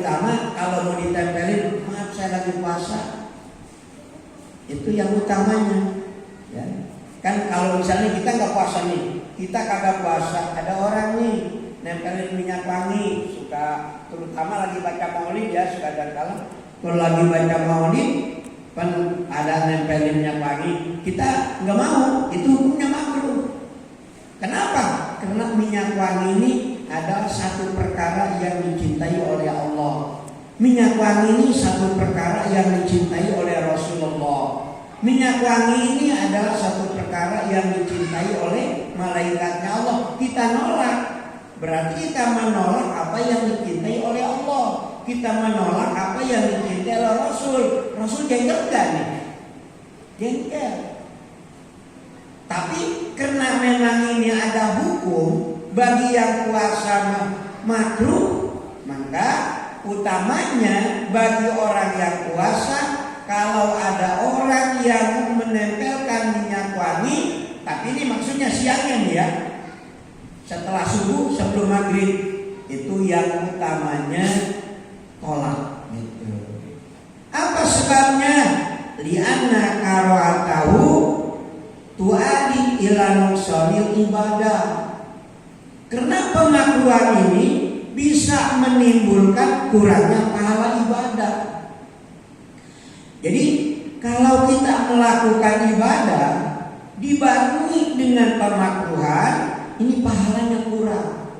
utama kalau mau ditempelin, maaf saya lagi puasa. Itu yang utamanya. Ya. Kan kalau misalnya kita nggak puasa nih, kita kagak puasa, ada orang nih nempelin minyak wangi, suka terutama lagi baca maulid ya, suka dan kalau lagi baca maulid kan ada nempelin minyak wangi, kita nggak mau, itu hukumnya makruh. Kenapa? Karena minyak wangi ini adalah satu perkara yang dicintai oleh Allah. Minyak wangi ini satu perkara yang dicintai oleh Rasulullah. Minyak wangi ini adalah satu perkara yang dicintai oleh malaikatnya Allah. Kita nolak, berarti kita menolak apa yang dicintai oleh Allah. Kita menolak apa yang dicintai oleh Rasul. Rasul jengkel gak nih? Jengkel. Tapi karena memang ini ada hukum bagi yang puasa makruh, maka utamanya bagi orang yang puasa, kalau ada orang yang menempelkan minyak wangi, tapi ini maksudnya siangnya nih ya, setelah subuh sebelum maghrib, itu yang utamanya tolak gitu. Apa sebabnya? Li'anna karatahu tu'adi ila nuqsanil ibadah. Karena pemakruhan ini bisa menimbulkan kurangnya pahala ibadah. Jadi kalau kita melakukan ibadah dibarengi dengan pemakruhan, ini pahalanya kurang.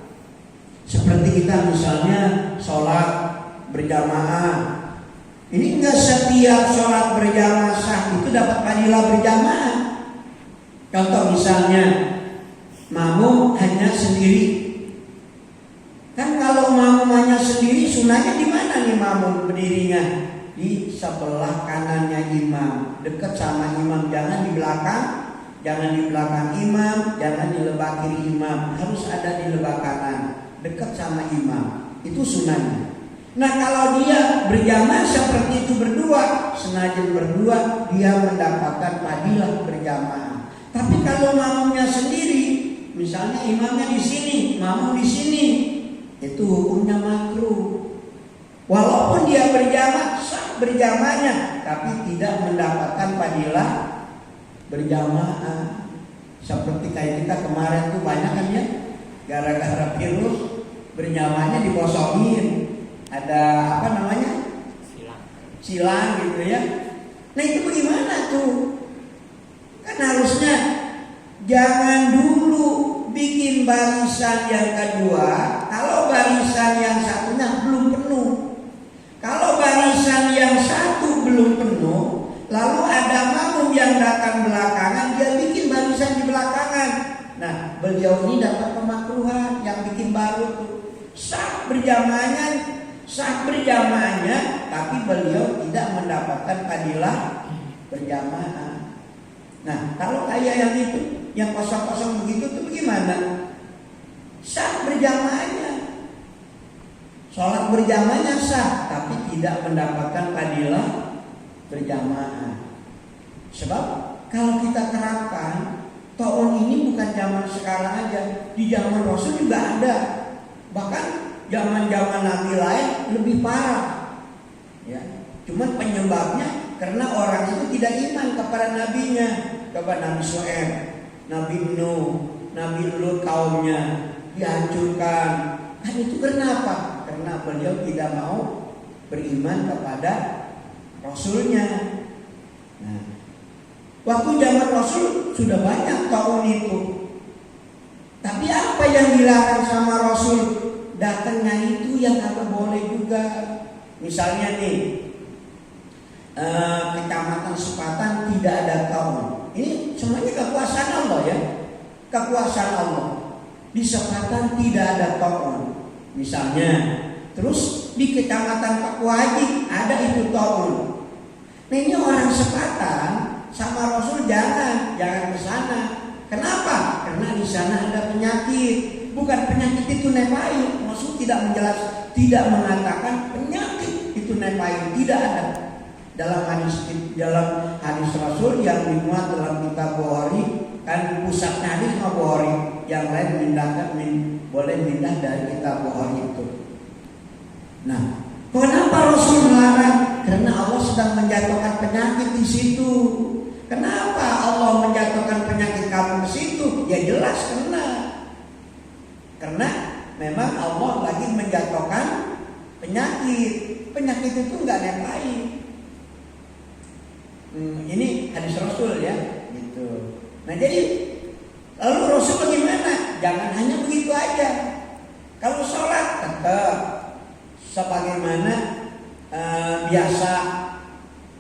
Seperti kita misalnya sholat berjamaah. Ini enggak setiap sholat berjamaah sah itu dapat pahala berjamaah. Contoh misalnya makmum hanya sendiri. Kan kalau makmum hanya sendiri, sunahnya di mana nih makmum berdirinya? Di sebelah kanannya imam, dekat sama imam, jangan di belakang, jangan di belakang imam, jangan di lebah kiri imam, harus ada di lebah kanan, dekat sama imam. Itu sunahnya. Nah kalau dia berjamaah seperti itu berdua, senajan berdua dia mendapatkan fadilah berjamaah. Tapi kalau makmumnya sendiri, misalnya imamnya di sini, makmum di sini, itu hukumnya makruh. Walaupun dia berjamaah, sah berjamaahnya, tapi tidak mendapatkan fadilah berjamaah. Seperti kayak kita kemarin tuh banyak kan ya, gara-gara virus berjamaahnya dikosongin. Ada apa namanya? Silang gitu ya. Nah itu bagaimana tuh? Kan harusnya jangan dulu bikin barisan yang kedua kalau barisan yang satunya belum penuh. Kalau barisan yang satu belum penuh, lalu ada makmum yang datang belakangan, dia bikin barisan di belakangan. Nah, beliau ini dapat pemakruhan yang bikin baru tuh. Sah berjamaahnya, tapi beliau tidak mendapatkan fadilah berjamaah. Nah, kalau kayak yang itu, yang kosong-kosong begitu tuh bagaimana? Sah berjamaahnya, sholat berjamaahnya sah, tapi tidak mendapatkan fadilah berjamaah. Sebab kalau kita terapkan, ta'un ini bukan zaman sekarang aja, di zaman Rasul juga ada. Bahkan zaman-zaman Nabi lain lebih parah. Ya, cuman penyebabnya karena orang itu tidak iman kepada nabinya, kepada Nabi Shu'aib, Nabi Nuh, Nabi Lut kaumnya dihancurkan. Kan itu kenapa? Karena beliau tidak mau beriman kepada Rasulnya. Nah, waktu zaman Rasul sudah banyak tahun itu. Tapi apa yang dilarang sama Rasul? Datangnya itu yang agak boleh juga. Misalnya nih, kecamatan Sepatan tidak ada tahun. Ini semuanya kekuasaan Allah ya, kekuasaan Allah. Di Sepatan tidak ada tahun, misalnya. Terus di kecamatan Pakuaji ada itu tahun. Nah ini orang Sepatan sama Rasul jangan ke sana. Kenapa? Karena di sana ada penyakit. Bukan penyakit itu nepain. Rasul tidak mengatakan penyakit itu nepain. Tidak ada. Dalam hadis Rasul yang dimuat dalam kitab Bukhari, kan pusatnya hadis Bukhari, yang lain boleh pindah dari kitab Bukhari itu. Nah, sedang menjatuhkan penyakit di situ. Kenapa Allah menjatuhkan penyakit kamu ke situ? Ya jelas karena memang Allah lagi menjatuhkan penyakit. Penyakit itu nggak ada yang lain. Ini hadis Rasul ya, gitu. Nah jadi lalu Rasul bagaimana? Jangan hanya begitu aja. Kalau sholat tetap sebagaimana biasa.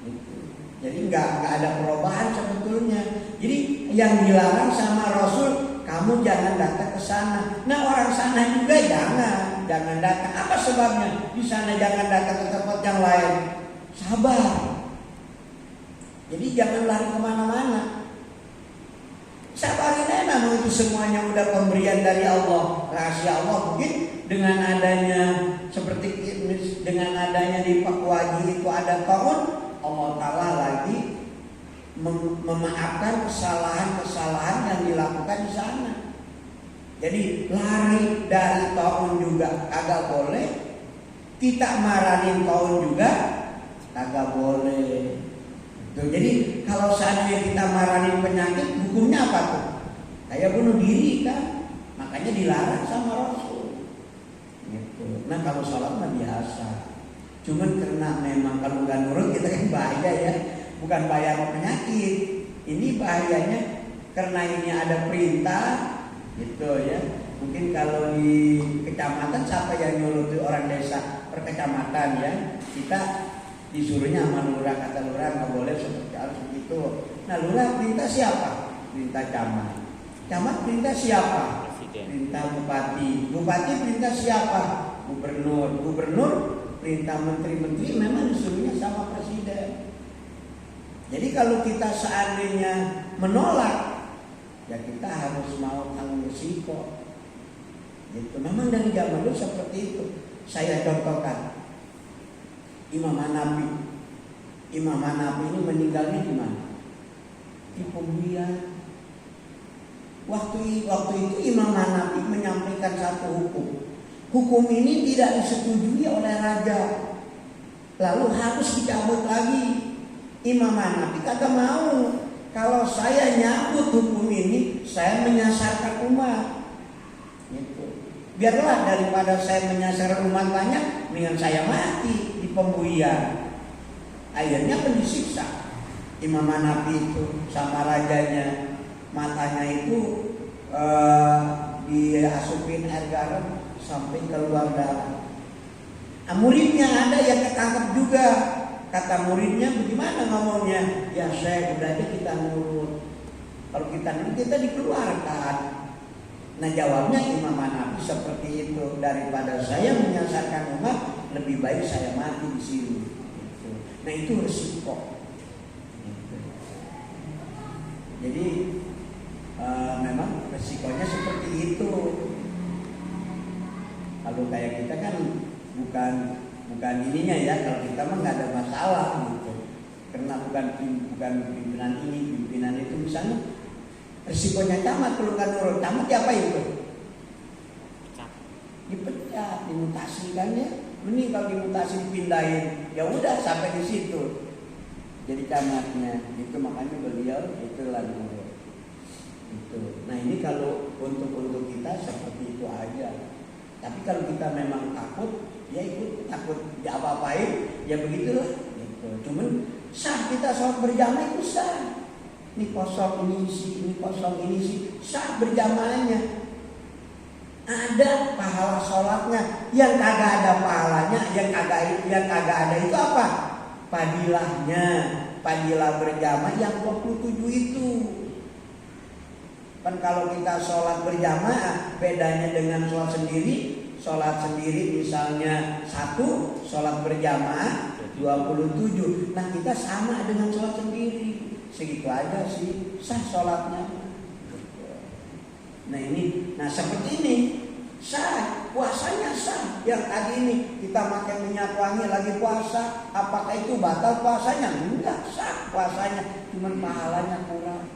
Gitu. Jadi nggak ada perubahan sebetulnya. Jadi yang dilarang sama Rasul, kamu jangan datang ke sana. Nah orang sana juga jangan datang. Apa sebabnya? Di sana jangan datang ke tempat yang lain. Sabar. Jadi jangan lari kemana-mana. Sabarin aja, memang itu semuanya udah pemberian dari Allah, rahasia Allah. Mungkin dengan adanya di Papua itu ada tahun, Allah Ta'ala lagi memaafkan kesalahan-kesalahan yang dilakukan di sana. Jadi lari dari tahun juga kagak boleh, kita marahin tahun juga kagak boleh. Tuh, jadi kalau seandainya kita marahin penyakit, hukumnya apa tuh? Kayak bunuh diri kan, makanya dilarang sama Rasul. Gitu. Nah kalau sholat mah biasa. Cuman karena memang kalau nggak nurut kita kan bahaya ya, bukan bahaya penyakit. Ini bahayanya karena ini ada perintah, gitu ya. Mungkin kalau di kecamatan siapa yang nyuruh tuh orang desa per kecamatan ya, kita disuruhnya sama lurah, kata lurah nggak boleh seperti harus begitu. Nah lurah perintah siapa? Perintah camat. Camat perintah siapa? Perintah bupati. Bupati perintah siapa? Gubernur. Gubernur perintah menteri-menteri memang disuruhnya sama presiden. Jadi kalau kita seandainya menolak, ya kita harus mau tanggung risiko. Gitu. Memang dari zaman dulu seperti itu. Saya contohkan. Imam Hanafi. Imam Hanafi ini meninggalnya di mana? Di Pembuian. Waktu itu Imam Hanafi menyampaikan satu hukum. Hukum ini tidak disetujui oleh raja. Lalu harus dicabut lagi. Imam Hanafi kagak mau. Kalau saya nyabut hukum ini, saya menyasarkan umat. Gitu. Biarlah daripada saya menyasar umat banyak, mendingan saya mati di Pembuian. Akhirnya kan disiksa. Imam Hanafi itu sama rajanya, matanya itu diasupin air garam sampai keluar darah. Nah, muridnya ada yang ketangkep juga. Kata muridnya, bagaimana ngomongnya? Ya saya udah aja kita nurut. Kalau kita nurut kita dikeluarkan. Nah jawabnya Imam Hanafi seperti itu. Daripada saya menyasarkan umat, lebih baik saya mati di sini. Gitu. Nah itu resiko. Gitu. Jadi memang resikonya seperti itu. Kalau kayak kita kan bukan ininya ya, kalau kita mah nggak ada masalah gitu. Karena bukan pimpinan ini, pimpinan itu misalnya resikonya camat kalau nggak nurut. Camat apa itu? Dipecat, dimutasikan ya. Mending kalau dimutasi dipindahin, ya udah sampai di situ. Jadi camatnya itu, makanya beliau itulah nurut. Itu. Nah ini kalau untuk kita seperti itu aja. Tapi kalau kita memang takut, ya ikut takut diapa-apain, ya begitulah. Gitu. Cuman sah kita sholat berjamaah itu sah. Ini kosong ini isi, sah berjamaahnya. Ada pahala sholatnya. Yang kagak ada pahalanya, yang kagak ada itu apa? Padilahnya, padilah berjamaah yang 27 itu. Kan kalau kita sholat berjamaah, bedanya dengan sholat sendiri. Sholat sendiri misalnya 1, sholat berjamaah 27. Nah kita sama dengan sholat sendiri. Segitu aja sih, sah sholatnya. Nah seperti ini, sah, puasanya sah. Yang tadi ini kita makan minyak wangi lagi puasa, apakah itu batal puasanya? Enggak, sah puasanya, cuman pahalanya kurang.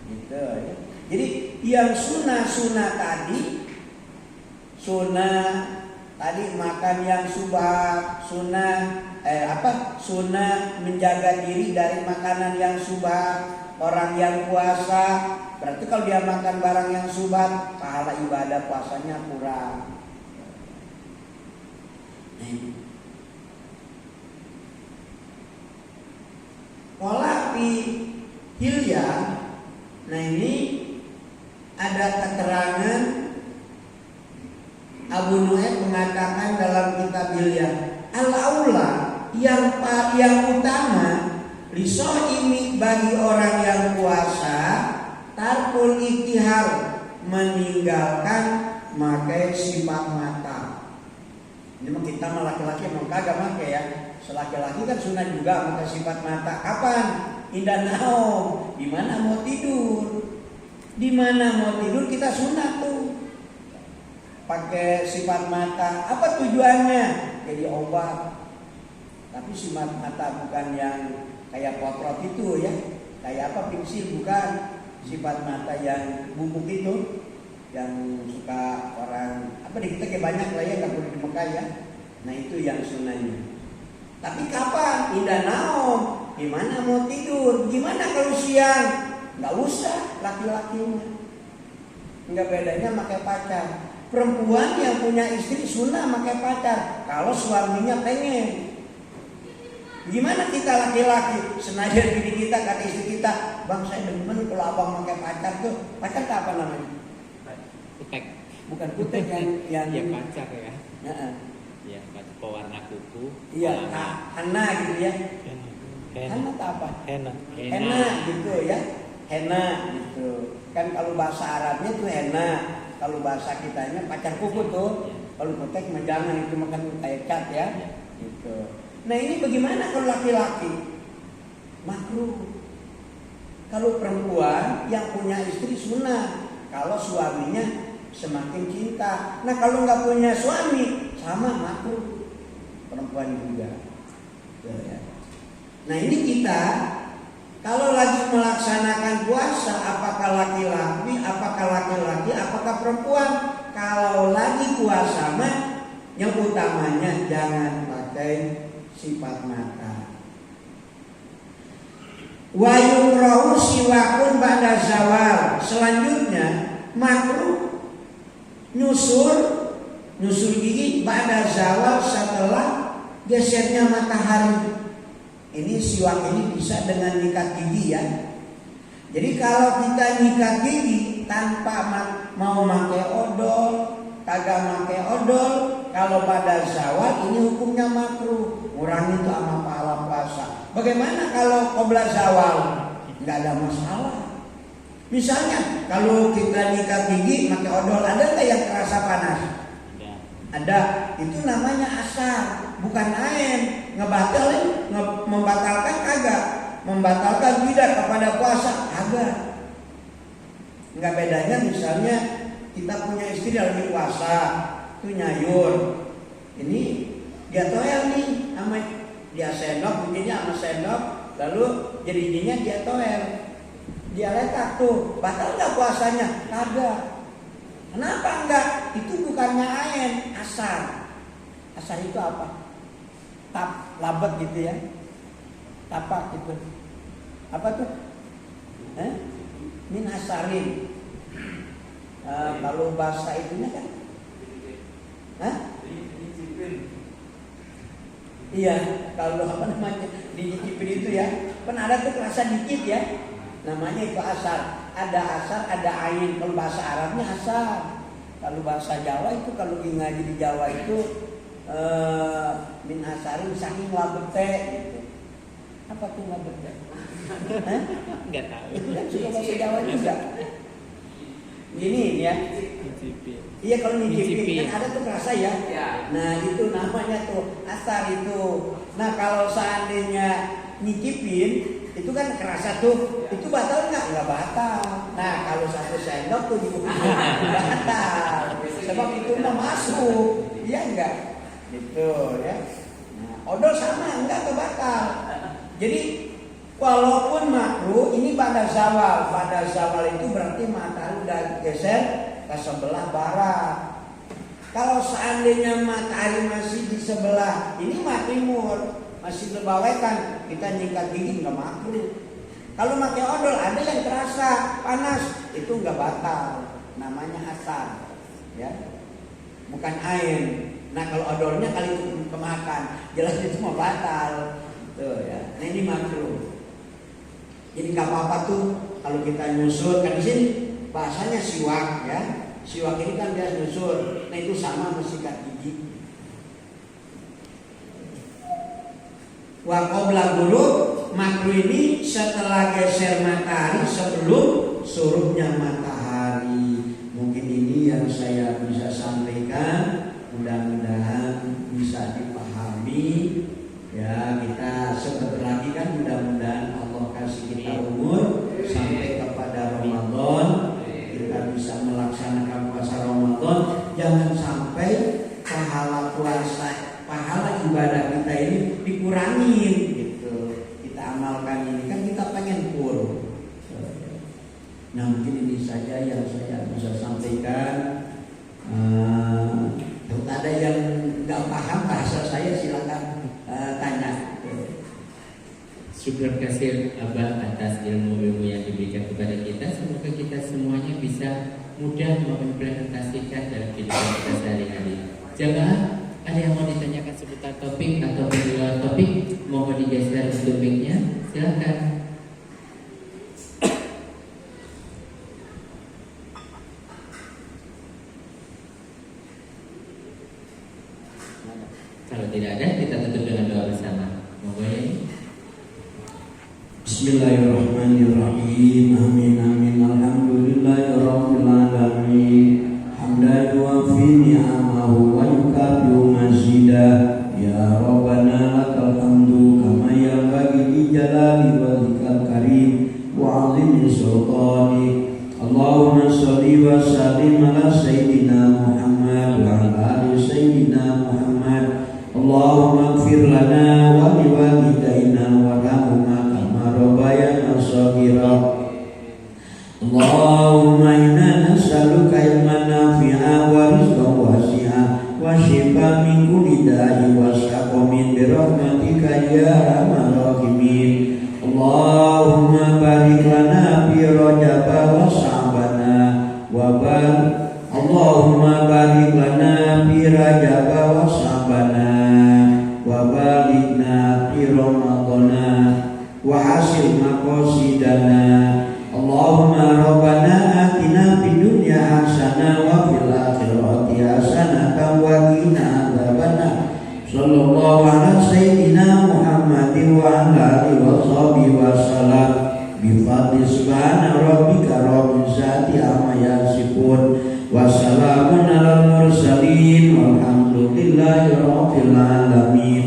Gitu ya. Jadi yang sunnah tadi makan yang subah, sunnah sunnah menjaga diri dari makanan yang subhat. Orang yang puasa berarti kalau dia makan barang yang subhat, pahala ibadah puasanya kurang. Pola Hilyah. Nah ini ada keterangan Abu Nu'aym mengatakan dalam kitab Hilyah, al-aula yang utama lisoimi bagi orang yang puasa tarkul iktihar, meninggalkan makai sifat mata. Ini mah kita mah laki-laki emang kagak make ya. Selaki-laki kan sunah juga makai sifat mata. Kapan? Indah naum. Di mana mau tidur? Di mana mau tidur kita sunah tuh. Pakai sifat mata. Apa tujuannya? Jadi obat. Tapi sifat mata bukan yang kayak potrot itu ya. Kayak apa pensil bukan. Sifat mata yang bubuk itu, yang suka orang apa di kita kayak banyak lah ya, nggak perlu di Mekah ya. Nah itu yang sunahnya. Tapi kapan? Indah naum. Gimana mau tidur? Gimana kalau siang? Nggak usah laki-lakinya. Nggak bedanya pakai pacar. Perempuan yang punya istri sunnah pakai pacar. Kalau suaminya pengen. Gimana kita laki-laki senajan diri kita kata istri kita, bang saya demen kalau abang pakai pacar tuh. Pacar apa namanya? Kutek. Bukan kutek yang ya pacar ya. Ya, pewarna kuku. Iya, henna gitu ya. Henna apa? Henna gitu ya. Henna gitu. Kan kalau bahasa Arabnya tuh henna, kalau bahasa kitanya pacar kuku tuh. Kalau kutek mah jangan, itu makan kayak cat ya. Gitu. Nah ini bagaimana kalau laki-laki? Makruh. Kalau perempuan yang punya istri sunnah. Kalau suaminya semakin cinta. Nah kalau nggak punya suami sama makruh. Perempuan juga. Nah ini kita kalau lagi melaksanakan puasa, apakah laki-laki, apakah perempuan? Kalau lagi puasa mah yang utamanya jangan pakai sifat mata. Wa yukrahu siwakun ba'da zawal. Selanjutnya makruh nyusul gigi ba'da zawal setelah gesernya matahari. Ini siwak ini bisa dengan nyikat gigi ya. Jadi kalau kita nyikat gigi tanpa mau pakai odol, kagak pakai odol, kalau pada zawal ini hukumnya makruh. Ngurangi itu sama pahala puasa. Bagaimana kalau qobla zawal? Nggak ada masalah. Misalnya kalau kita nyikat gigi pakai odol, ada nggak yang terasa panas? Ada. Itu namanya asar, bukan ain. Ngebatalin, membatalkan kagak. Membatalkan tidak kepada puasa kagak. Nggak bedanya misalnya kita punya istri lagi puasa, itu nyayur. Ini dia toel nih, sama dia sendok, bunyinya sama sendok, lalu jadinya dia toel, dia letak tuh, batal nggak puasanya? Kagak. Kenapa enggak? Itu bukannya ain, asar. Asar itu apa? Labet gitu ya, tapak gitu. Apa tuh? Min asarin. Kalau bahasa itunya kan? Iya, kalau apa namanya dicicipin itu ya, kan ada tuh rasa dikit ya, namanya itu asar. Ada asar, ada ain. Kalau bahasa Arabnya asar. Kalau bahasa Jawa itu kalau ngaji di Jawa itu min asarin saking labete gitu. Apa tuh labete? Enggak tahu. Itu kan suka bahasa Jawa juga. Gini ya. Iya kalau nyicipin kan ada tuh rasa ya. Nah itu namanya tuh asar itu. Nah kalau seandainya nyicipin itu kan kerasa tuh, itu batal nggak? Nggak batal. Nah kalau satu sendok tuh juga batal. Sebab itu mah masuk, iya enggak? Gitu ya. Nah odol sama enggak batal. Jadi walaupun makruh ini pada zawal itu berarti matahari udah geser ke sebelah barat. Kalau seandainya matahari masih di sebelah ini mah timur, masih berbawekan, kita nyikat gigi nggak makruh. Kalau pakai odol ada yang terasa panas, itu nggak batal, namanya asam, ya, bukan air. Nah kalau odolnya kali itu kemakan, jelas itu mah batal, tuh ya. Nah ini makruh. Jadi nggak apa-apa tuh kalau kita nyusur, kan di sini bahasanya siwak, ya. Siwak ini kan dia nyusur, nah itu sama sama sikat gigi. Wa qabla ghurub, makruh ini setelah geser matahari sebelum surutnya matahari. Mungkin ini yang saya bisa sampaikan, mudah-mudahan bisa dipahami. Ya, kita sebentar lagi kan mudah-mudahan Allah kasih kita umur sampai kepada Ramadan, kita bisa melaksanakan puasa Ramadan. Jangan sampai pahala puasa, pahala ibadah kita ini dikurangin gitu. Kita amalkan ini kan kita pengen full. Nah mungkin ini saja yang saya bisa sampaikan. Kalau ada yang nggak paham bahasa saya silakan tanya. Syukur kasih Abah atas ilmu-ilmu yang diberikan kepada kita. Semoga kita semuanya bisa mudah mengimplementasikan dalam kehidupan kita sehari-hari. Jamaah, ada yang mau ditanyakan seputar topik atau di luar topik? Mohon digeser untuk mic-nya. Silakan. Kalau tidak ada, kita tutup dengan doa bersama. Mohon ya. Bismillahirrahmanirrahim. Amin amin. Alhamdulillahirabbil alamin. Hamdan yuafi ni'amahu wa yukafi'u mazidah. Ya Rabbana lakal hamdu kama yanbaghi li jalali wajhikal karim wa 'azimi sultanik. Allahumma shalli wa sallim ala sayyidina Muhammad wa ala ali sayyidina Muhammad. Allahumma ighfir lana wa liwalidayna warhamhuma kama rabbayana shaghira. Allahumma inna nas'aluka ilman nafi'a wa rizqan wasi'a wa shifaa min kulli da'i wa saqamin bi rahmatika ya arhamar rahimin. Allahumma barik lana fi Rajab wa Sya'bana wa barik. Allahumma barik lana fi Rajab wa Sya'bana wa balikna fi Ramadana wa hasil maqasidana. Allahumma rabbana atina fid dunya hasanah wa fil akhirati hasanah wa qina adzabannar. Sallallahu ala sayyidina Muhammadin wa ala alihi wa sahbihi wa sallam. Bi fadli subhana rabbika rabbil izzati amma yasifun. Wassalamun alal mursalin walhamdulillahi rabbil alamin.